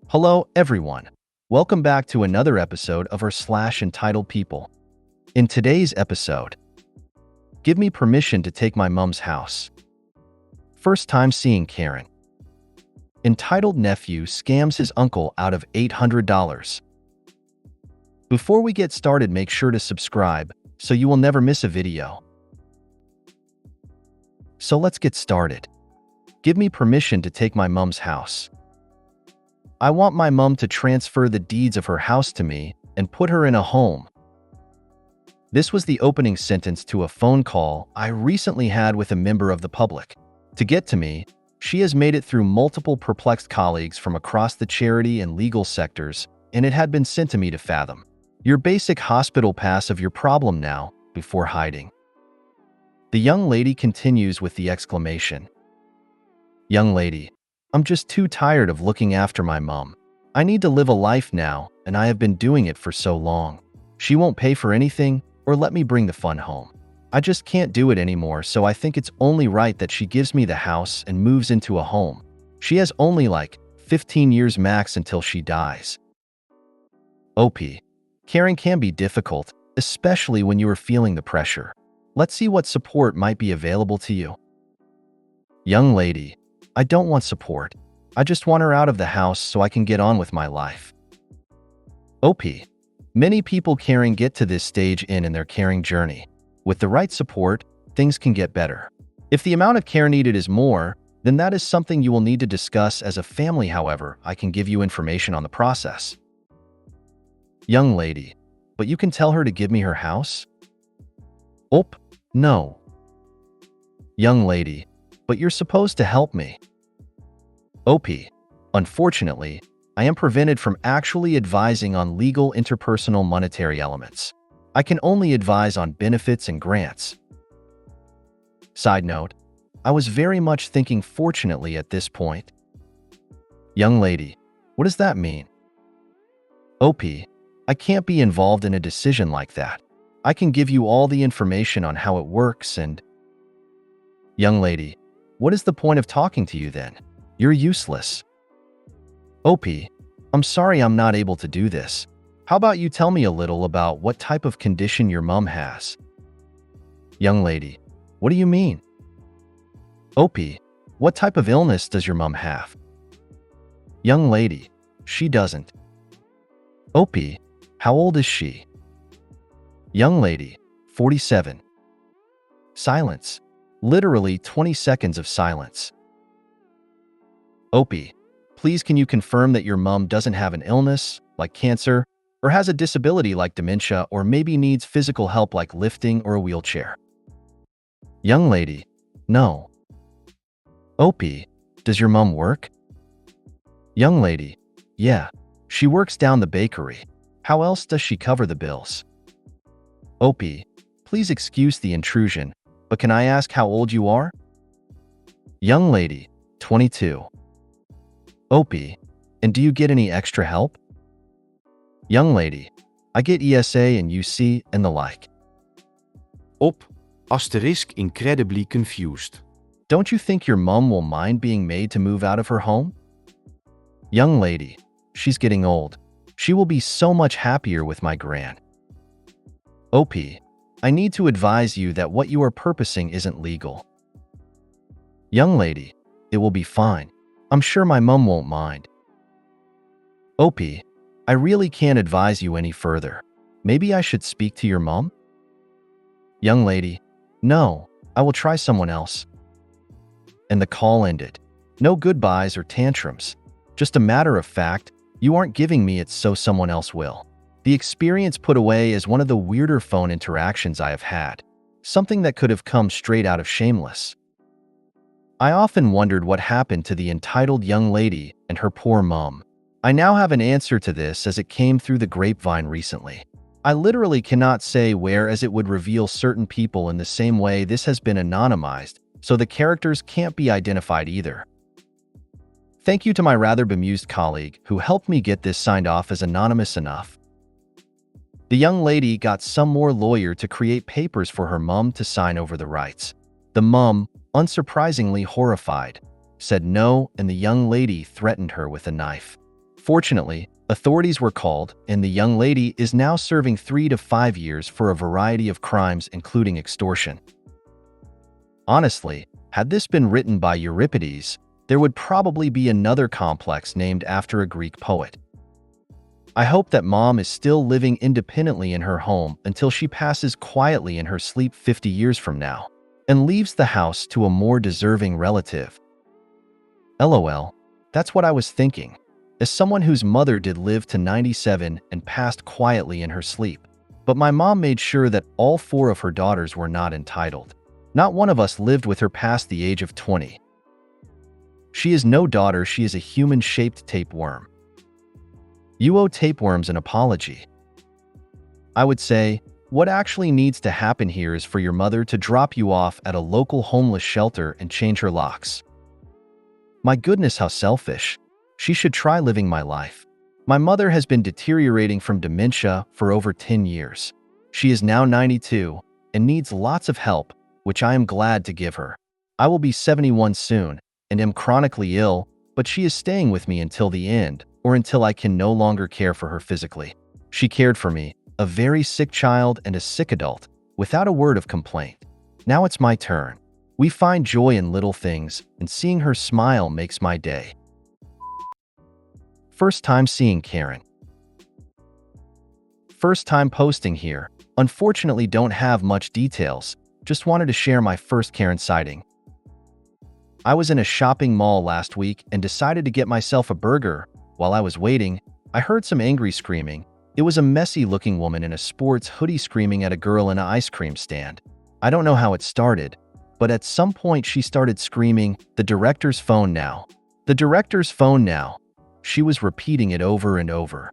Hello, everyone. Welcome back to another episode of entitled people. In today's episode, give me permission to take my mom's house. First time seeing Karen. Entitled nephew scams his uncle out of $800. Before we get started, make sure to subscribe so you will never miss a video. So let's get started. Give me permission to take my mom's house. I want my mom to transfer the deeds of her house to me and put her in a home. This was the opening sentence to a phone call I recently had with a member of the public. To get to me, she has made it through multiple perplexed colleagues from across the charity and legal sectors, and it had been sent to me to fathom. Your basic hospital pass of your problem now, before hiding. The young lady continues with the exclamation. Young lady, I'm just too tired of looking after my mom. I need to live a life now, and I have been doing it for so long. She won't pay for anything or let me bring the fun home. I just can't do it anymore, so I think it's only right that she gives me the house and moves into a home. She has only like 15 years max until she dies. OP. Caring can be difficult, especially when you are feeling the pressure. Let's see what support might be available to you. Young lady, I don't want support. I just want her out of the house so I can get on with my life. OP. Many people caring get to this stage in their caring journey. With the right support, things can get better. If the amount of care needed is more, then that is something you will need to discuss as a family. However, I can give you information on the process. Young lady, but you can tell her to give me her house? OP. No. Young lady, but you're supposed to help me. OP. Unfortunately, I am prevented from actually advising on legal interpersonal monetary elements. I can only advise on benefits and grants. Side note, I was very much thinking fortunately at this point. Young lady, what does that mean? OP. I can't be involved in a decision like that. I can give you all the information on how it works and… Young lady, what is the point of talking to you then? You're useless. OP. I'm sorry I'm not able to do this. How about you tell me a little about what type of condition your mom has? Young lady, what do you mean? OP. What type of illness does your mom have? Young lady, she doesn't. OP. How old is she? Young lady, 47. Silence. Literally 20 seconds of silence. OP. Please can you confirm that your mom doesn't have an illness, like cancer, or has a disability like dementia, or maybe needs physical help like lifting or a wheelchair? Young lady, no. OP. Does your mom work? Young lady, yeah. She works down the bakery. How else does she cover the bills? OP. Please excuse the intrusion, but can I ask how old you are? Young lady, 22. OP. And do you get any extra help? Young lady, I get ESA and UC and the like. OP. Asterisk incredibly confused. Don't you think your mom will mind being made to move out of her home? Young lady, she's getting old. She will be so much happier with my gran. OP. I need to advise you that what you are purposing isn't legal. Young lady, it will be fine. I'm sure my mom won't mind. OP. I really can't advise you any further. Maybe I should speak to your mom? Young lady, no, I will try someone else. And the call ended. No goodbyes or tantrums. Just a matter of fact, you aren't giving me it so someone else will. The experience put away as one of the weirder phone interactions I have had. Something that could have come straight out of Shameless. I often wondered what happened to the entitled young lady and her poor mom. I now have an answer to this as it came through the grapevine recently. I literally cannot say where, as it would reveal certain people in the same way this has been anonymized, so the characters can't be identified either. Thank you to my rather bemused colleague who helped me get this signed off as anonymous enough. The young lady got some more lawyer to create papers for her mom to sign over the rights. The mom, unsurprisingly horrified, said no, and the young lady threatened her with a knife. Fortunately, authorities were called, and the young lady is now serving 3 to 5 years for a variety of crimes, including extortion. Honestly, had this been written by Euripides, there would probably be another complex named after a Greek poet. I hope that mom is still living independently in her home until she passes quietly in her sleep 50 years from now and leaves the house to a more deserving relative. LOL, that's what I was thinking. As someone whose mother did live to 97 and passed quietly in her sleep, but my mom made sure that all 4 of her daughters were not entitled. Not one of us lived with her past the age of 20. She is no daughter, she is a human-shaped tapeworm. You owe tapeworms an apology. I would say, what actually needs to happen here is for your mother to drop you off at a local homeless shelter and change her locks. My goodness, how selfish. She should try living my life. My mother has been deteriorating from dementia for over 10 years. She is now 92 and needs lots of help, which I am glad to give her. I will be 71 soon and am chronically ill, but she is staying with me until the end, or until I can no longer care for her physically. She cared for me, a very sick child and a sick adult, without a word of complaint. Now it's my turn. We find joy in little things, and seeing her smile makes my day. First time seeing Karen. First time posting here. Unfortunately, don't have much details. Just wanted to share my first Karen sighting. I was in a shopping mall last week and decided to get myself a burger. While I was waiting, I heard some angry screaming. It was a messy-looking woman in a sports hoodie screaming at a girl in an ice cream stand. I don't know how it started, but at some point she started screaming, "The director's phone now. The director's phone now." She was repeating it over and over.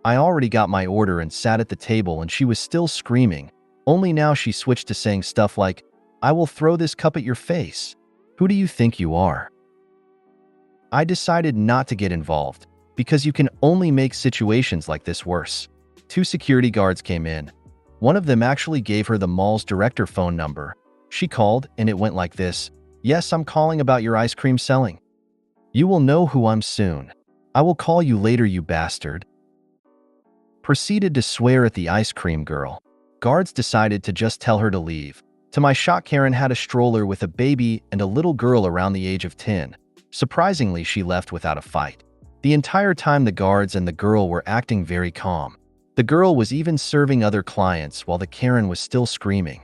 I already got my order and sat at the table, and she was still screaming, only now she switched to saying stuff like, "I will throw this cup at your face. Who do you think you are?" I decided not to get involved, because you can only make situations like this worse. 2 security guards came in. One of them actually gave her the mall's director phone number. She called, and it went like this: "Yes, I'm calling about your ice cream selling. You will know who I'm soon. I will call you later, you bastard." Proceeded to swear at the ice cream girl. Guards decided to just tell her to leave. To my shock, Karen had a stroller with a baby and a little girl around the age of 10. Surprisingly, she left without a fight. The entire time the guards and the girl were acting very calm. The girl was even serving other clients while the Karen was still screaming.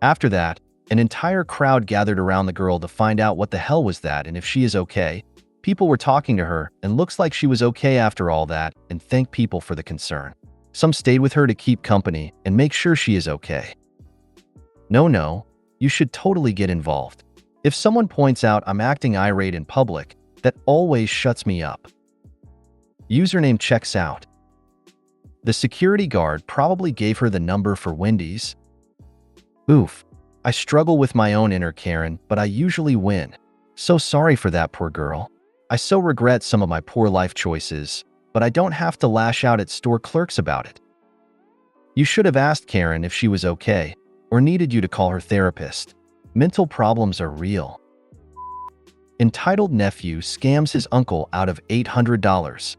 After that, an entire crowd gathered around the girl to find out what the hell was that and if she is okay. People were talking to her, and looks like she was okay after all that, and thank people for the concern. Some stayed with her to keep company and make sure she is okay. No, you should totally get involved. If someone points out I'm acting irate in public, that always shuts me up. Username checks out. The security guard probably gave her the number for Wendy's. Oof. I struggle with my own inner Karen, but I usually win. So sorry for that poor girl. I so regret some of my poor life choices, but I don't have to lash out at store clerks about it. You should have asked Karen if she was okay, or needed you to call her therapist. Mental problems are real. Entitled nephew scams his uncle out of $800.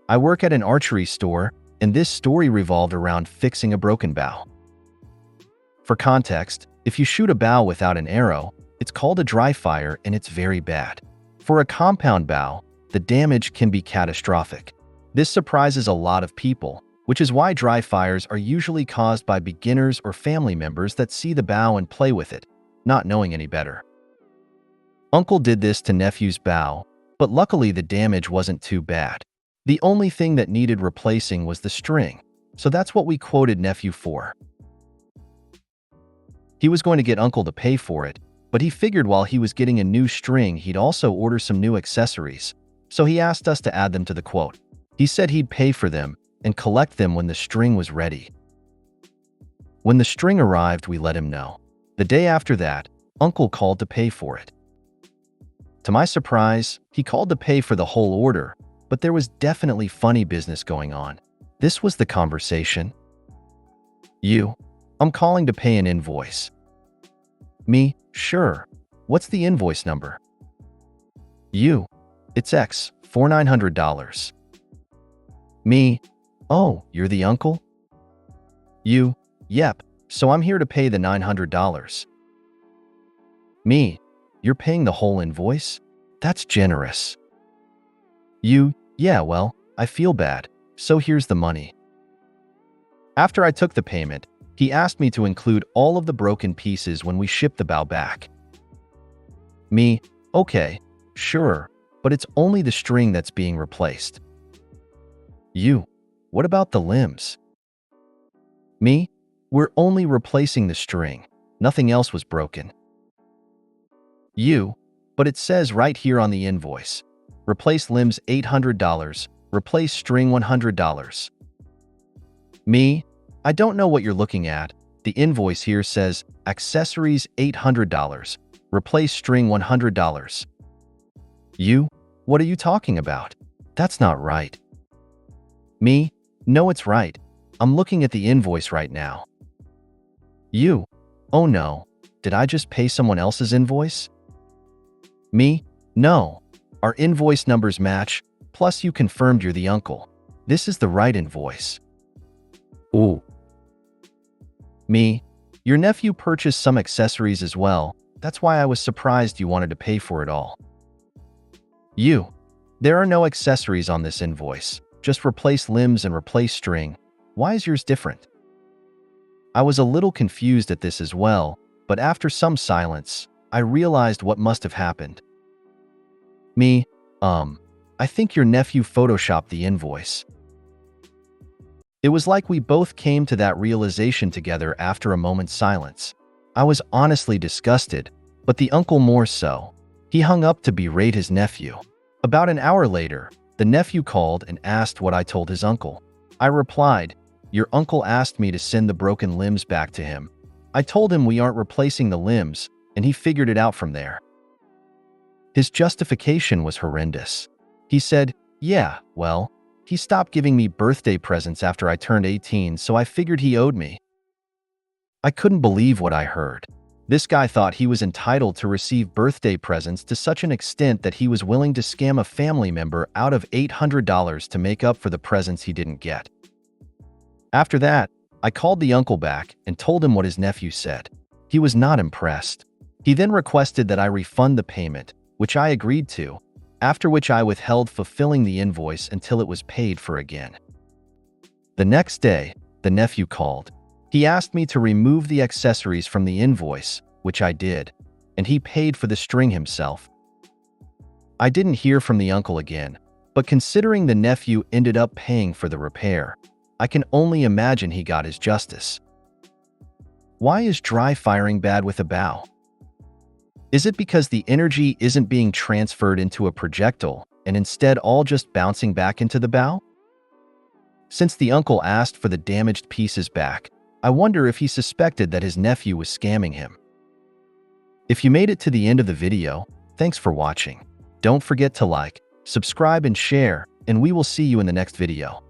I work at an archery store, and this story revolved around fixing a broken bow. For context, if you shoot a bow without an arrow, it's called a dry fire, and it's very bad. For a compound bow, the damage can be catastrophic. This surprises a lot of people, which is why dry fires are usually caused by beginners or family members that see the bow and play with it, not knowing any better. Uncle did this to nephew's bow, but luckily the damage wasn't too bad. The only thing that needed replacing was the string, so that's what we quoted nephew for. He was going to get uncle to pay for it, but he figured while he was getting a new string, he'd also order some new accessories, so he asked us to add them to the quote. He said he'd pay for them and collect them when the string was ready. When the string arrived, we let him know. The day after that, uncle called to pay for it. To my surprise, he called to pay for the whole order, but there was definitely funny business going on. This was the conversation. I'm calling to pay an invoice. Me, sure. What's the invoice number? It's X for $900. Me, oh, you're the uncle? You, yep, so I'm here to pay the $900. Me, you're paying the whole invoice? That's generous. You, yeah, well, I feel bad, so here's the money. After I took the payment, he asked me to include all of the broken pieces when we ship the bow back. Me, okay, sure, but it's only the string that's being replaced. You, what about the limbs? Me, we're only replacing the string. Nothing else was broken. You, but it says right here on the invoice, replace limbs $800, replace string $100. Me, I don't know what you're looking at. The invoice here says accessories $800, replace string $100. You, what are you talking about? That's not right. Me, no, it's right. I'm looking at the invoice right now. You, oh no, did I just pay someone else's invoice? Me, no. Our invoice numbers match, plus you confirmed you're the uncle. This is the right invoice. Oh, Me, your nephew purchased some accessories as well. That's why I was surprised you wanted to pay for it all. You, there are no accessories on this invoice. Just replace limbs and replace string. Why is yours different? I was a little confused at this as well, but after some silence, I realized what must have happened. Me, I think your nephew photoshopped the invoice. It was like we both came to that realization together after a moment's silence. I was honestly disgusted, but the uncle more so. He hung up to berate his nephew. About an hour later, the nephew called and asked what I told his uncle. I replied, your uncle asked me to send the broken limbs back to him. I told him we aren't replacing the limbs, and he figured it out from there. His justification was horrendous. He said, yeah, well, he stopped giving me birthday presents after I turned 18, so I figured he owed me. I couldn't believe what I heard. This guy thought he was entitled to receive birthday presents to such an extent that he was willing to scam a family member out of $800 to make up for the presents he didn't get. After that, I called the uncle back and told him what his nephew said. He was not impressed. He then requested that I refund the payment, which I agreed to, after which I withheld fulfilling the invoice until it was paid for again. The next day, the nephew called. He asked me to remove the accessories from the invoice, which I did, and he paid for the string himself. I didn't hear from the uncle again, but considering the nephew ended up paying for the repair, I can only imagine he got his justice. Why is dry firing bad with a bow? Is it because the energy isn't being transferred into a projectile and instead all just bouncing back into the bow? Since the uncle asked for the damaged pieces back, I wonder if he suspected that his nephew was scamming him. If you made it to the end of the video, thanks for watching. Don't forget to like, subscribe, and share, and we will see you in the next video.